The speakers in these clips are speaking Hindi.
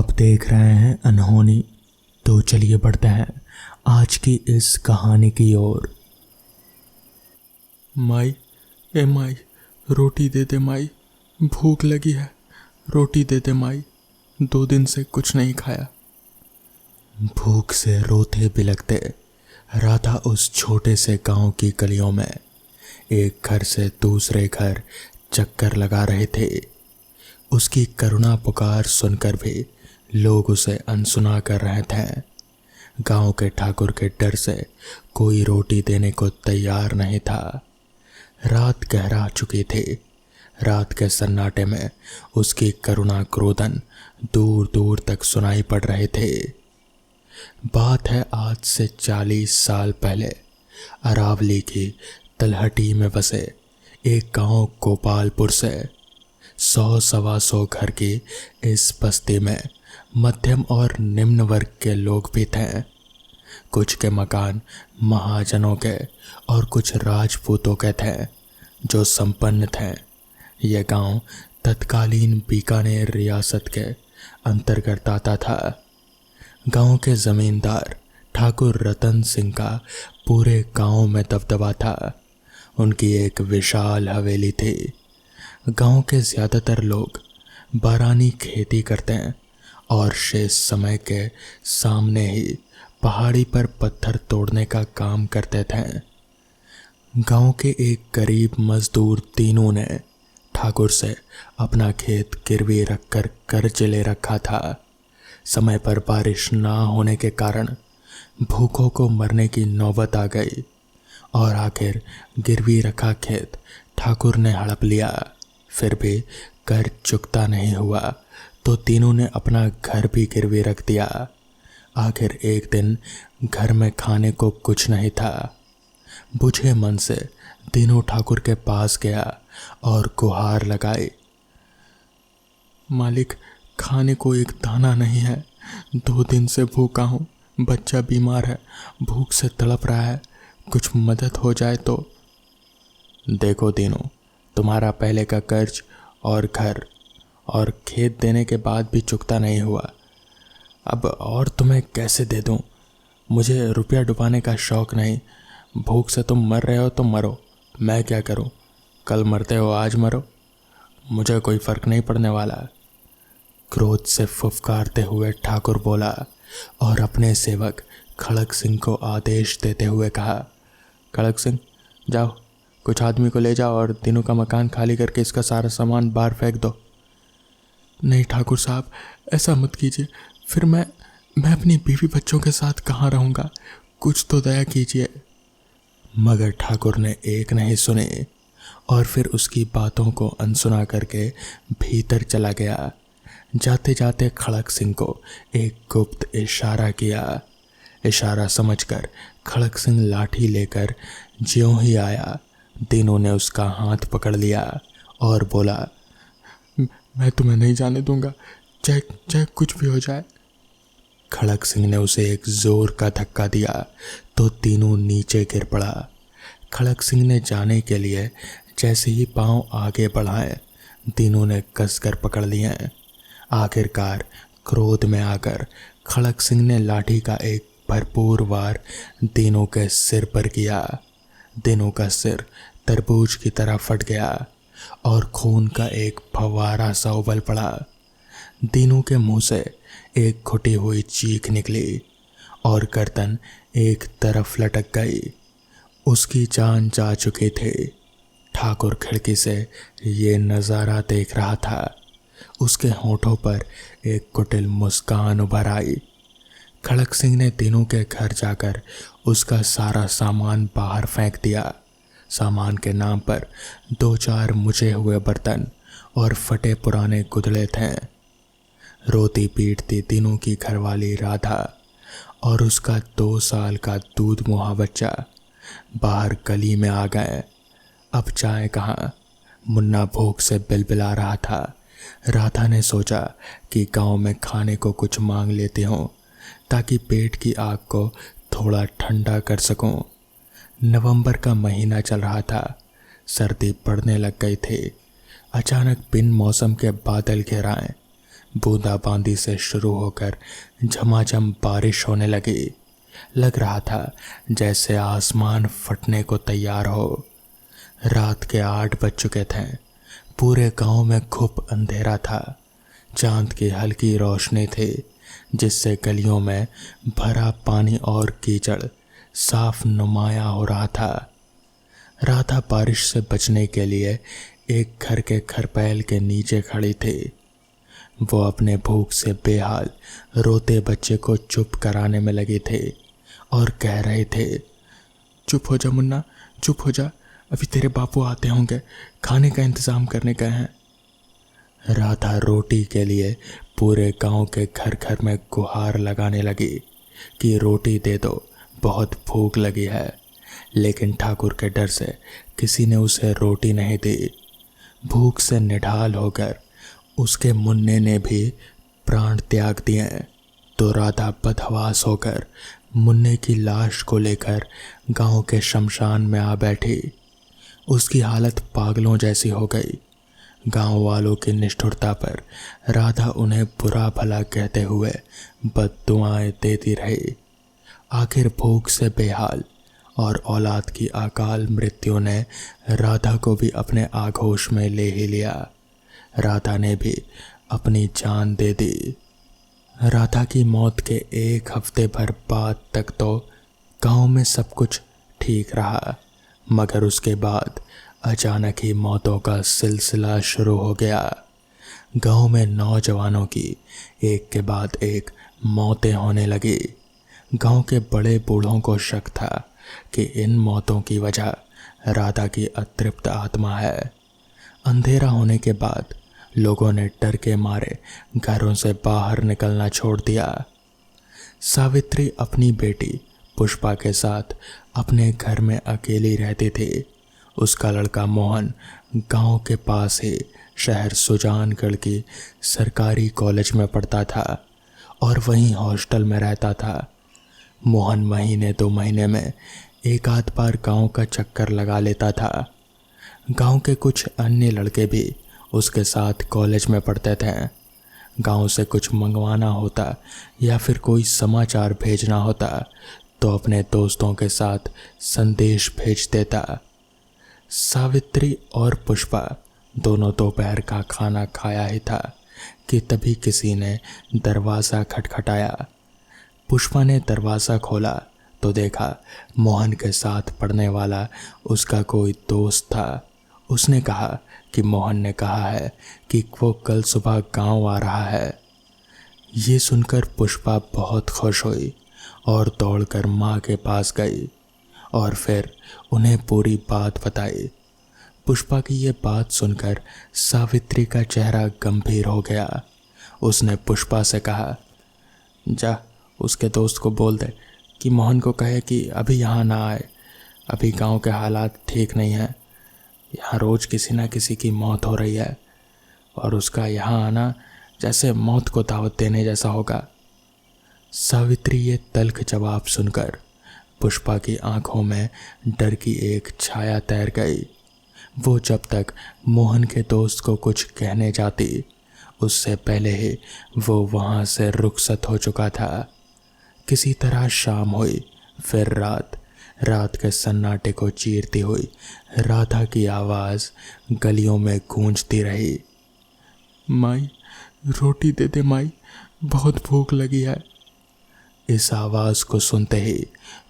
आप देख रहे हैं अनहोनी। तो चलिए बढ़ते हैं आज की इस कहानी की ओर। माई, ए माई, रोटी दे दे माई, भूख लगी है, रोटी दे दे माई, 2 दिन से कुछ नहीं खाया। भूख से रोते बिलखते राधा उस छोटे से गांव की गलियों में एक घर से दूसरे घर चक्कर लगा रहे थे। उसकी करुणा पुकार सुनकर भी लोग उसे अनसुना कर रहे थे। गांव के ठाकुर के डर से कोई रोटी देने को तैयार नहीं था। रात गहरा चुकी थी। रात के सन्नाटे में उसकी करुणा क्रोधन दूर दूर तक सुनाई पड़ रहे थे। बात है आज से 40 साल पहले अरावली की तलहटी में बसे एक गांव गोपालपुर से 100-125 घर की इस बस्ती में मध्यम और निम्न वर्ग के लोग भी थे। कुछ के मकान महाजनों के और कुछ राजपूतों के थे जो संपन्न थे। यह गांव तत्कालीन बीकानेर रियासत के अंतर्गत आता था। गांव के जमींदार ठाकुर रतन सिंह का पूरे गांव में दबदबा था। उनकी एक विशाल हवेली थी। गांव के ज़्यादातर लोग बारानी खेती करते हैं और शेष समय के सामने ही पहाड़ी पर पत्थर तोड़ने का काम करते थे। गांव के एक गरीब मजदूर तीनों ने ठाकुर से अपना खेत गिरवी रखकर कर्ज ले रखा था। समय पर बारिश ना होने के कारण भूखों को मरने की नौबत आ गई और आखिर गिरवी रखा खेत ठाकुर ने हड़प लिया। फिर भी कर्ज चुकता नहीं हुआ तो तीनों ने अपना घर भी गिरवी रख दिया। आखिर एक दिन घर में खाने को कुछ नहीं था। बुझे मन से तीनों ठाकुर के पास गया और गुहार लगाई। मालिक, खाने को एक दाना नहीं है, 2 दिन से भूखा हूँ, बच्चा बीमार है, भूख से तड़प रहा है, कुछ मदद हो जाए तो। देखो तीनों, तुम्हारा पहले का कर्ज और घर और खेत देने के बाद भी चुकता नहीं हुआ। अब और तुम्हें कैसे दे दूं? मुझे रुपया डुबाने का शौक नहीं। भूख से तुम मर रहे हो तो मरो, मैं क्या करूं? कल मरते हो आज मरो, मुझे कोई फर्क नहीं पड़ने वाला। क्रोध से फुफकारते हुए ठाकुर बोला और अपने सेवक खड़क सिंह को आदेश देते हुए कहा, खड़क सिंह, जाओ कुछ आदमी को ले जाओ और तीनों का मकान खाली करके इसका सारा सामान बाहर फेंक दो। नहीं ठाकुर साहब, ऐसा मत कीजिए, फिर मैं अपनी बीवी बच्चों के साथ कहाँ रहूँगा, कुछ तो दया कीजिए। मगर ठाकुर ने एक नहीं सुने और फिर उसकी बातों को अनसुना करके भीतर चला गया। जाते जाते खड़क सिंह को एक गुप्त इशारा किया। इशारा समझकर खड़क सिंह लाठी लेकर ज्यों ही आया, तीनों ने उसका हाथ पकड़ लिया और बोला, मैं तुम्हें नहीं जाने दूंगा, चाहे कुछ भी हो जाए। खड़क सिंह ने उसे एक जोर का धक्का दिया तो तीनों नीचे गिर पड़ा। खड़क सिंह ने जाने के लिए जैसे ही पांव आगे बढ़ाए, तीनों ने कसकर पकड़ लिए। आखिरकार क्रोध में आकर खड़क सिंह ने लाठी का एक भरपूर वार तीनों के सिर पर किया। तीनों का सिर तरबूज की तरह फट गया और खून का एक फव्वारा सा उबल पड़ा। तीनों के मुंह से एक घुटी हुई चीख निकली और गर्दन एक तरफ लटक गई। उसकी जान जा चुकी थी। ठाकुर खिड़की से ये नज़ारा देख रहा था। उसके होठों पर एक कुटिल मुस्कान उभर आई। खड़क सिंह ने तीनों के घर जाकर उसका सारा सामान बाहर फेंक दिया। सामान के नाम पर 2-4 मुचे हुए बर्तन और फटे पुराने गुदड़े थे। रोती पीटती तीनों की घरवाली राधा और उसका 2 साल का दूध मुहा बच्चा बाहर गली में आ गए। अब जाए कहाँ? मुन्ना भूख से बिलबिला रहा था। राधा ने सोचा कि गांव में खाने को कुछ मांग लेती हूँ ताकि पेट की आग को थोड़ा ठंडा कर सकूं। नवंबर का महीना चल रहा था। सर्दी पड़ने लग गई थी। अचानक बिन मौसम के बादल घेर आए। बूंदाबांदी से शुरू होकर झमाझम बारिश होने लगी। लग रहा था जैसे आसमान फटने को तैयार हो। रात के 8 बज चुके थे। पूरे गांव में खूब अंधेरा था। चांद की हल्की रोशनी थी जिससे गलियों में भरा पानी और कीचड़ साफ नुमाया हो रहा था। राधा बारिश से बचने के लिए एक घर के खरपैल के नीचे खड़ी थी। वो अपने भूख से बेहाल रोते बच्चे को चुप कराने में लगी थे और कह रहे थे, चुप हो जा मुन्ना, चुप हो जा, अभी तेरे बापू आते होंगे, खाने का इंतजाम करने गए हैं। राधा रोटी के लिए पूरे गांव के घर घर में गुहार लगाने लगी कि रोटी दे दो, बहुत भूख लगी है। लेकिन ठाकुर के डर से किसी ने उसे रोटी नहीं दी। भूख से निढाल होकर उसके मुन्ने ने भी प्राण त्याग दिए तो राधा बदहवास होकर मुन्ने की लाश को लेकर गांव के शमशान में आ बैठी। उसकी हालत पागलों जैसी हो गई। गांव वालों की निष्ठुरता पर राधा उन्हें बुरा भला कहते हुए बद्दुआएं देती रही। आखिर भूख से बेहाल और औलाद की अकाल मृत्यु ने राधा को भी अपने आगोश में ले ही लिया। राधा ने भी अपनी जान दे दी। राधा की मौत के 1 हफ्ते भर बाद तक तो गांव में सब कुछ ठीक रहा, मगर उसके बाद अचानक ही मौतों का सिलसिला शुरू हो गया। गांव में नौजवानों की एक के बाद एक मौतें होने लगी। गांव के बड़े बूढ़ों को शक था कि इन मौतों की वजह राधा की अतृप्त आत्मा है। अंधेरा होने के बाद लोगों ने डर के मारे घरों से बाहर निकलना छोड़ दिया। सावित्री अपनी बेटी पुष्पा के साथ अपने घर में अकेली रहती थी। उसका लड़का मोहन गांव के पास ही शहर सुजानगढ़ की सरकारी कॉलेज में पढ़ता था और वहीं हॉस्टल में रहता था। मोहन महीने 2 महीने में एक आध बार गांव का चक्कर लगा लेता था। गांव के कुछ अन्य लड़के भी उसके साथ कॉलेज में पढ़ते थे। गांव से कुछ मंगवाना होता या फिर कोई समाचार भेजना होता तो अपने दोस्तों के साथ संदेश भेज देता। सावित्री और पुष्पा दोनों दोपहर का खाना खाया ही था कि तभी किसी ने दरवाज़ा खटखटाया। पुष्पा ने दरवाज़ा खोला तो देखा मोहन के साथ पढ़ने वाला उसका कोई दोस्त था। उसने कहा कि मोहन ने कहा है कि वो कल सुबह गांव आ रहा है। ये सुनकर पुष्पा बहुत खुश हुई और दौड़कर माँ के पास गई और फिर उन्हें पूरी बात बताई। पुष्पा की ये बात सुनकर सावित्री का चेहरा गंभीर हो गया। उसने पुष्पा से कहा, जा उसके दोस्त को बोल दे कि मोहन को कहे कि अभी यहाँ ना आए। अभी गांव के हालात ठीक नहीं हैं। यहाँ रोज़ किसी ना किसी की मौत हो रही है और उसका यहाँ आना जैसे मौत को दावत देने जैसा होगा। सावित्री ये तल्ख जवाब सुनकर पुष्पा की आंखों में डर की एक छाया तैर गई। वो जब तक मोहन के दोस्त को कुछ कहने जाती उससे पहले ही वो वहाँ से रुखसत हो चुका था। किसी तरह शाम हुई, फिर रात के सन्नाटे को चीरती हुई राधा की आवाज़ गलियों में गूंजती रही, माई रोटी दे दे माई, बहुत भूख लगी है। इस आवाज़ को सुनते ही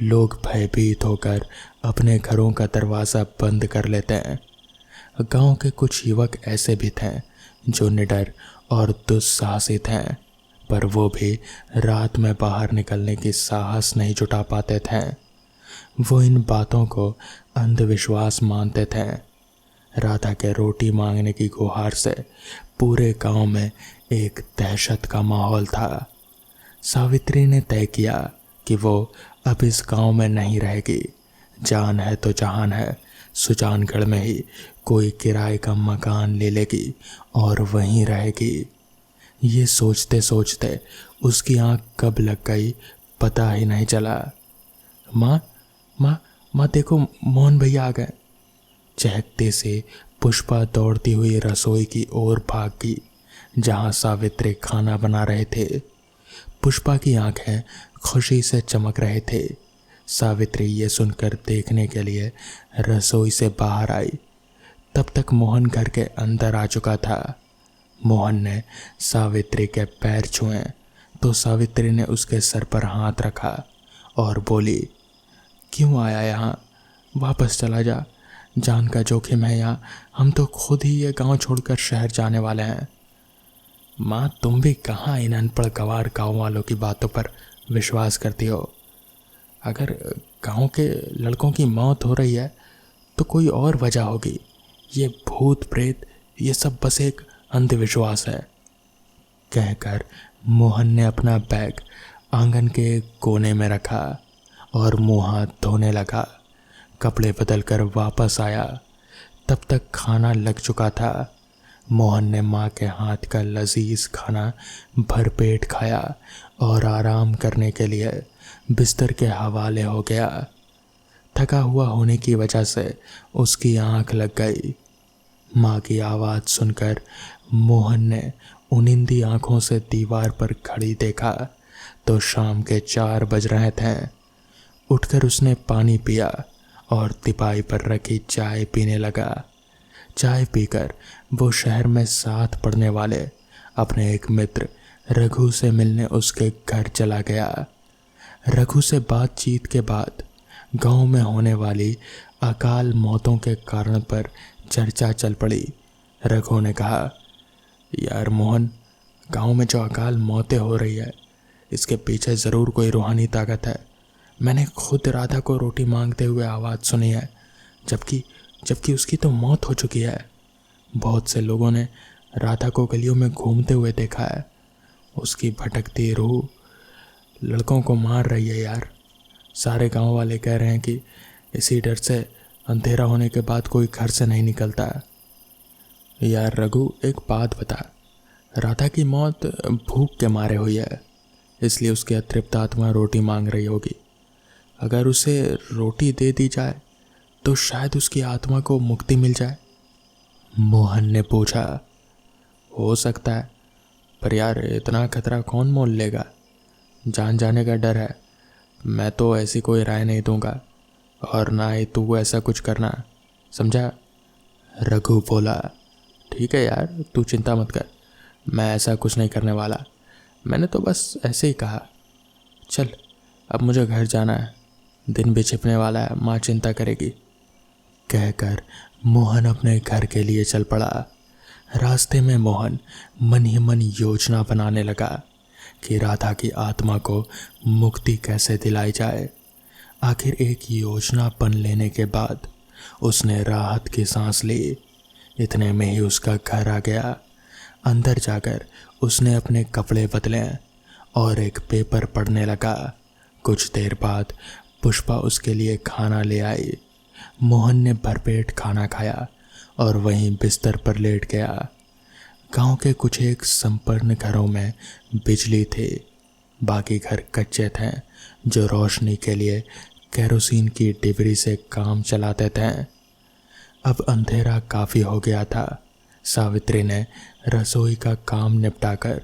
लोग भयभीत होकर अपने घरों का दरवाज़ा बंद कर लेते हैं। गांव के कुछ युवक ऐसे भी थे जो निडर और दुस्साहसी थे, पर वो भी रात में बाहर निकलने की साहस नहीं जुटा पाते थे। वो इन बातों को अंधविश्वास मानते थे। राधा के रोटी मांगने की गुहार से पूरे गांव में एक दहशत का माहौल था। सावित्री ने तय किया कि वो अब इस गांव में नहीं रहेगी। जान है तो जहान है, सुजानगढ़ में ही कोई किराए का मकान ले लेगी और वहीं रहेगी। ये सोचते सोचते उसकी आंख कब लग गई पता ही नहीं चला। माँ माँ माँ देखो, मोहन भैया आ गए। चहकते से पुष्पा दौड़ती हुई रसोई की ओर भाग गई, जहां सावित्री खाना बना रहे थे। पुष्पा की आंखें खुशी से चमक रहे थे। सावित्री ये सुनकर देखने के लिए रसोई से बाहर आई। तब तक मोहन घर के अंदर आ चुका था। मोहन ने सावित्री के पैर छुए तो सावित्री ने उसके सर पर हाथ रखा और बोली, क्यों आया यहाँ? वापस चला जा, जान का जोखिम है यहाँ। हम तो खुद ही ये गांव छोड़कर शहर जाने वाले हैं। माँ, तुम भी कहाँ इन अनपढ़ गंवार गाँव वालों की बातों पर विश्वास करती हो? अगर गांव के लड़कों की मौत हो रही है तो कोई और वजह होगी। ये भूत प्रेत, ये सब बस एक अंधविश्वास है। कहकर मोहन ने अपना बैग आंगन के एक कोने में रखा और मुंह हाथ धोने लगा। कपड़े बदल कर वापस आया। तब तक खाना लग चुका था। मोहन ने माँ के हाथ का लजीज खाना भरपेट खाया और आराम करने के लिए बिस्तर के हवाले हो गया। थका हुआ होने की वजह से उसकी आंख लग गई। माँ की आवाज़ सुनकर मोहन ने उनिंदी आंखों से दीवार पर खड़ी देखा तो शाम के 4 बज रहे थे। उठकर उसने पानी पिया और तिपाई पर रखी चाय पीने लगा। चाय पीकर वो शहर में साथ पढ़ने वाले अपने एक मित्र रघु से मिलने उसके घर चला गया। रघु से बातचीत के बाद गांव में होने वाली अकाल मौतों के कारण पर चर्चा चल पड़ी। रघु ने कहा, यार मोहन, गांव में जो अकाल मौतें हो रही है इसके पीछे ज़रूर कोई रूहानी ताकत है। मैंने खुद राधा को रोटी मांगते हुए आवाज़ सुनी है, जबकि उसकी तो मौत हो चुकी है। बहुत से लोगों ने राधा को गलियों में घूमते हुए देखा है। उसकी भटकती रूह लड़कों को मार रही है यार। सारे गांव वाले कह रहे हैं कि इसी डर से अंधेरा होने के बाद कोई घर से नहीं निकलता। यार रघु, एक बात बता, राधा की मौत भूख के मारे हुई है, इसलिए उसकी अतृप्त आत्मा रोटी मांग रही होगी। अगर उसे रोटी दे दी जाए तो शायद उसकी आत्मा को मुक्ति मिल जाए। मोहन ने पूछा, हो सकता है, पर यार इतना खतरा कौन मोल लेगा? जान जाने का डर है। मैं तो ऐसी कोई राय नहीं दूंगा और ना ही तू ऐसा कुछ करना, समझा? रघु बोला, ठीक है यार, तू चिंता मत कर, मैं ऐसा कुछ नहीं करने वाला। मैंने तो बस ऐसे ही कहा। चल, अब मुझे घर जाना है, दिन भी छिपने वाला है, माँ चिंता करेगी। कहकर मोहन अपने घर के लिए चल पड़ा। रास्ते में मोहन मन ही मन योजना बनाने लगा कि राधा की आत्मा को मुक्ति कैसे दिलाई जाए। आखिर एक योजना बन लेने के बाद उसने राहत की सांस ली। इतने में ही उसका घर आ गया। अंदर जाकर उसने अपने कपड़े बदले और एक पेपर पढ़ने लगा। कुछ देर बाद पुष्पा उसके लिए खाना ले आई। मोहन ने भरपेट खाना खाया और वहीं बिस्तर पर लेट गया। गांव के कुछ एक संपन्न घरों में बिजली थी, बाकी घर कच्चे थे जो रोशनी के लिए केरोसिन की डिबरी से काम चलाते थे। अब अंधेरा काफ़ी हो गया था। सावित्री ने रसोई का काम निपटाकर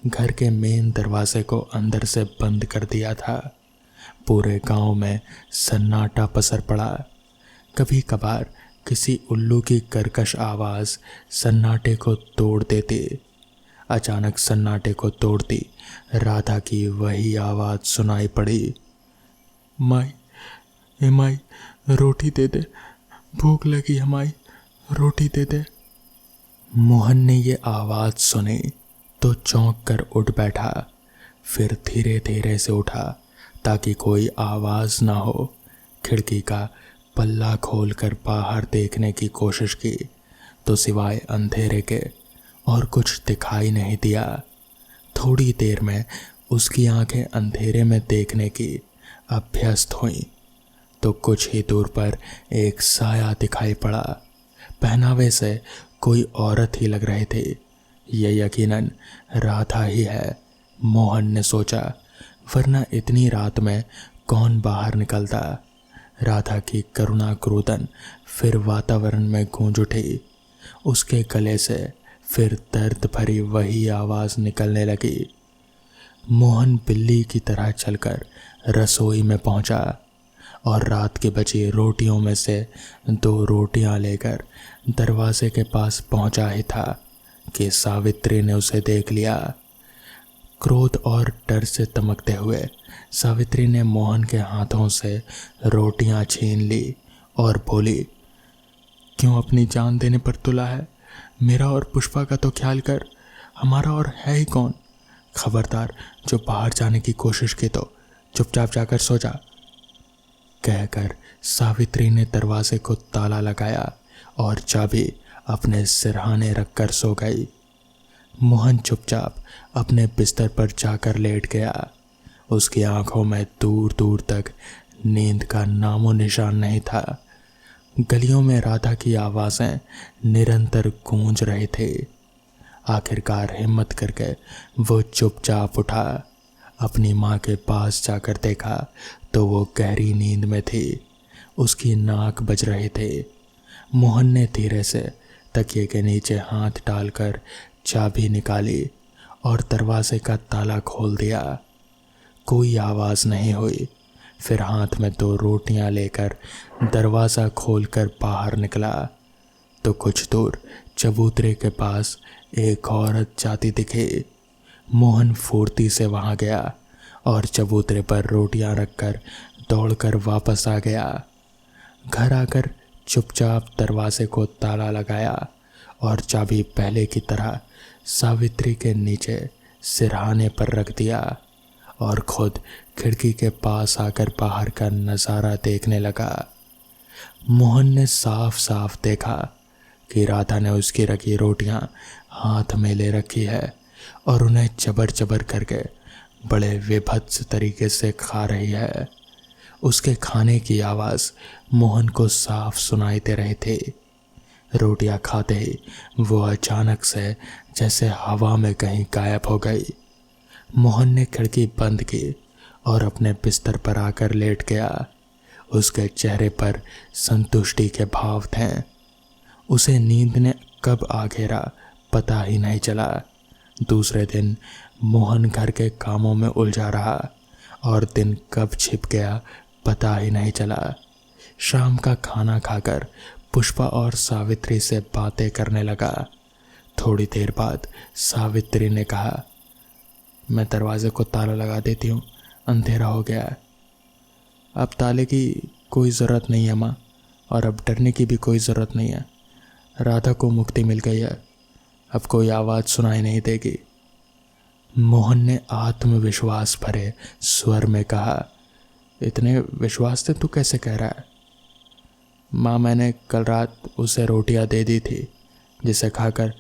घर के मेन दरवाजे को अंदर से बंद कर दिया था। पूरे गांव में सन्नाटा पसर पड़ा। कभी कभार किसी उल्लू की कर्कश आवाज़ सन्नाटे को तोड़ देती। अचानक सन्नाटे को तोड़ती राधा की वही आवाज़ सुनाई पड़ी, माई, ए माई, रोटी दे दे, भूख लगी है माई, रोटी दे दे। मोहन ने ये आवाज़ सुनी तो चौंक कर उठ बैठा। फिर धीरे धीरे से उठा ताकि कोई आवाज़ ना हो। खिड़की का पल्ला खोलकर बाहर देखने की कोशिश की तो सिवाय अंधेरे के और कुछ दिखाई नहीं दिया। थोड़ी देर में उसकी आंखें अंधेरे में देखने की अभ्यस्त हुईं तो कुछ ही दूर पर एक साया दिखाई पड़ा। पहनावे से कोई औरत ही लग रही थी। ये यकीनन राधा ही है, मोहन ने सोचा, वरना इतनी रात में कौन बाहर निकलता। राधा की करुणा क्रोधन फिर वातावरण में गूंज उठी। उसके गले से फिर दर्द भरी वही आवाज़ निकलने लगी। मोहन बिल्ली की तरह चलकर रसोई में पहुंचा और रात के बची रोटियों में से 2 रोटियां लेकर दरवाजे के पास पहुंचा ही था कि सावित्री ने उसे देख लिया। क्रोध और डर से तमकते हुए सावित्री ने मोहन के हाथों से रोटियां छीन ली और बोली, क्यों अपनी जान देने पर तुला है? मेरा और पुष्पा का तो ख्याल कर, हमारा और है ही कौन? खबरदार, जो बाहर जाने की कोशिश की तो चुपचाप जाकर सो जा। कहकर सावित्री ने दरवाजे को ताला लगाया और चाबी अपने सिरहाने रखकर सो गई। मोहन चुपचाप अपने बिस्तर पर जाकर लेट गया। उसकी आंखों में दूर दूर तक नींद का नामो निशान नहीं था। गलियों में राधा की आवाज़ें निरंतर गूंज रही थी। आखिरकार हिम्मत करके वो चुपचाप उठा। अपनी माँ के पास जाकर देखा तो वो गहरी नींद में थी। उसकी नाक बज रही थी। मोहन ने धीरे से तकिए के नीचे हाथ डालकर चाबी निकाली और दरवाजे का ताला खोल दिया। कोई आवाज़ नहीं हुई। फिर हाथ में 2 रोटियां लेकर दरवाज़ा खोलकर बाहर निकला तो कुछ दूर चबूतरे के पास एक औरत जाती दिखी। मोहन फुर्ती से वहां गया और चबूतरे पर रोटियां रखकर दौड़कर वापस आ गया। घर आकर चुपचाप दरवाजे को ताला लगाया और चाबी पहले की तरह सावित्री के नीचे सिरहाने पर रख दिया और खुद खिड़की के पास आकर बाहर का नज़ारा देखने लगा। मोहन ने साफ साफ देखा कि राधा ने उसकी रखी रोटियां हाथ में ले रखी है और उन्हें चबर चबर करके बड़े विभत्स तरीके से खा रही है। उसके खाने की आवाज़ मोहन को साफ सुनाई दे रही थी। रोटियां खाते ही वो अचानक से जैसे हवा में कहीं गायब हो गई। मोहन ने खिड़की बंद की और अपने बिस्तर पर आकर लेट गया। उसके चेहरे पर संतुष्टि के भाव थे। उसे नींद ने कब आ घेरा पता ही नहीं चला। दूसरे दिन मोहन घर के कामों में उलझा रहा और दिन कब छिप गया पता ही नहीं चला। शाम का खाना खाकर पुष्पा और सावित्री से बातें करने लगा। थोड़ी देर बाद सावित्री ने कहा, मैं दरवाजे को ताला लगा देती हूँ, अंधेरा हो गया है। अब ताले की कोई ज़रूरत नहीं है माँ, और अब डरने की भी कोई ज़रूरत नहीं है। राधा को मुक्ति मिल गई है, अब कोई आवाज़ सुनाई नहीं देगी। मोहन ने आत्मविश्वास भरे स्वर में कहा, इतने विश्वास से तू कैसे कह रहा है? माँ, मैंने कल रात उसे रोटियां दे दी थी जिसे खाकर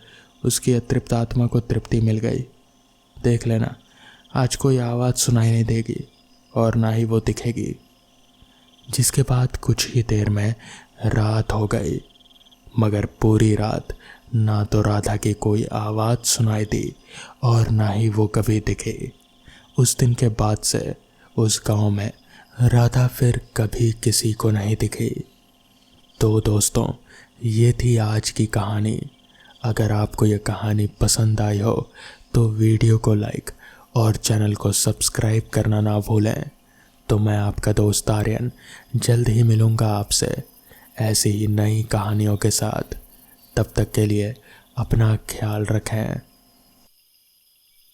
उसकी अतृप्त आत्मा को तृप्ति मिल गई। देख लेना, आज कोई आवाज़ सुनाई नहीं देगी और ना ही वो दिखेगी। जिसके बाद कुछ ही देर में रात हो गई, मगर पूरी रात ना तो राधा की कोई आवाज़ सुनाई दी और ना ही वो कभी दिखे। उस दिन के बाद से उस गांव में राधा फिर कभी किसी को नहीं दिखी। तो दोस्तों, ये थी आज की कहानी। अगर आपको ये कहानी पसंद आई हो तो वीडियो को लाइक और चैनल को सब्सक्राइब करना ना भूलें। तो मैं आपका दोस्त आर्यन जल्द ही मिलूँगा आपसे ऐसी ही नई कहानियों के साथ। तब तक के लिए अपना ख्याल रखें।